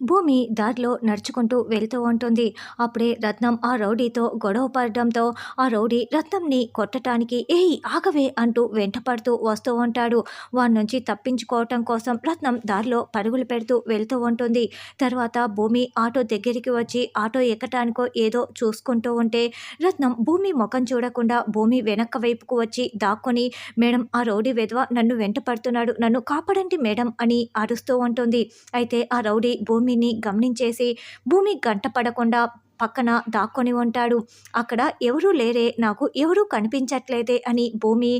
భూమి దారిలో నడుచుకుంటూ వెళ్తూ ఉంటుంది. అప్పుడే రత్నం ఆ రౌడీతో గొడవ పడడంతో ఆ రౌడీ రత్నంని కొట్టటానికి "ఏయ్ ఆగవే" అంటూ వెంటపడుతూ వస్తూ ఉంటాడు. వాని నుంచి తప్పించుకోవటం కోసం రత్నం దారిలో పరుగులు పెడుతూ వెళ్తూ ఉంటుంది. తర్వాత భూమి ఆటో దగ్గరికి వచ్చి ఆటో ఎక్కటానికో ఏదో చూసుకుంటూ ఉంటే రత్నం భూమి ముఖం చూడకుండా భూమి వెనక్క వైపుకు వచ్చి దాక్కొని "మేడం, ఆ రౌడీ వెధవ నన్ను వెంటపడుతున్నాడు, నన్ను కాపాడండి మేడం" అని అరుస్తూ ఉంటుంది. అయితే ఆ రౌడీ భూమిని గమనించేసి భూమి గంట పడకుండా పక్కన దాక్కొని ఉంటాడు. అక్కడ ఎవరూ లేరే, నాకు ఎవరూ కనిపించట్లేదే అని భూమి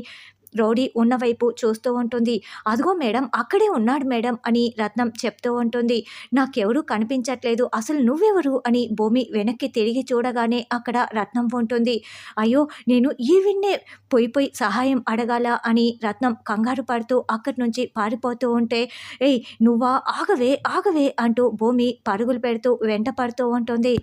రౌడీ ఉన్న వైపు చూస్తూ ఉంటుంది. "అదిగో మేడం, అక్కడే ఉన్నాడు మేడం" అని రత్నం చెప్తూ ఉంటుంది. "నాకెవరూ కనిపించట్లేదు, అసలు నువ్వెవరు" అని భూమి వెనక్కి తిరిగి చూడగానే అక్కడ రత్నం ఉంటుంది. అయ్యో, నేను ఈవిడ్నే పోయి సహాయం అడగాలా అని రత్నం కంగారు పడుతూ అక్కడి నుంచి పారిపోతూ ఉంటే "ఏయ్ నువ్వా, ఆగవే ఆగవే" అంటూ భూమి పరుగులు పెడుతూ వెంట పడుతూ ఉంటుంది.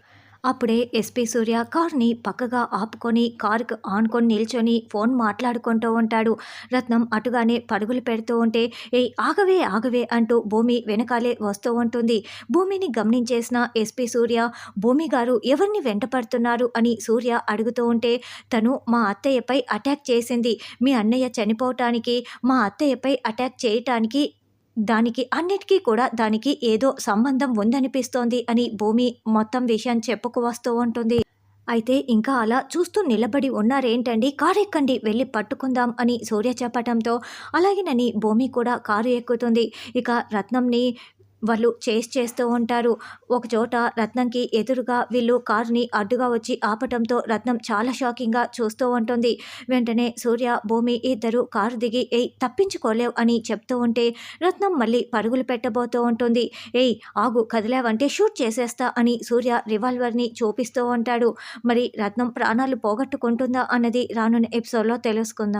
అప్పుడే ఎస్పీ సూర్య కార్ని పక్కగా ఆపుకొని కారుకు ఆనుకొని నిల్చొని ఫోన్ మాట్లాడుకుంటూ ఉంటాడు. రత్నం అటుగానే పరుగులు పెడుతూ ఉంటే "ఏయ్ ఆగవే ఆగవే" అంటూ భూమి వెనకాలే వస్తూ ఉంటుంది. భూమిని గమనించేసిన ఎస్పీ సూర్య "భూమి గారు, ఎవరిని వెంటపడుతున్నారు" అని సూర్య అడుగుతూ ఉంటే "తను మా అత్తయ్యపై అటాక్ చేసింది. మీ అన్నయ్య చనిపోవటానికి, మా అత్తయ్యపై అటాక్ చేయటానికి, దానికి అన్నిటికీ కూడా దానికి ఏదో సంబంధం ఉందనిపిస్తోంది" అని భూమి మొత్తం విషయం చెప్పుకు వస్తూ ఉంటుంది. అయితే ఇంకా అలా చూస్తూ నిలబడి ఉన్నారేంటండి, కారు ఎక్కండి వెళ్ళి పట్టుకుందాం అని సూర్య చెప్పటంతో అలాగేనని భూమి కూడా కారు ఎక్కుతుంది. ఇక రత్నంని వాళ్ళు చేస్తూ ఉంటారు. ఒకచోట రత్నంకి ఎదురుగా వీళ్ళు కారుని అడ్డుగా వచ్చి ఆపటంతో రత్నం చాలా షాకింగ్గా చూస్తూ ఉంటుంది. వెంటనే సూర్య భూమి ఇద్దరు కారు దిగి "ఏయ్ తప్పించుకోలేవు" అని చెప్తూ ఉంటే రత్నం మళ్ళీ పరుగులు పెట్టబోతూ ఉంటుంది. "ఏయ్ ఆగు, కదిలావంటే షూట్ చేసేస్తా" అని సూర్య రివాల్వర్ని చూపిస్తూ ఉంటాడు. మరి రత్నం ప్రాణాలు పోగొట్టుకుంటుందా అన్నది రానున్న ఎపిసోడ్లో తెలుసుకుందాం.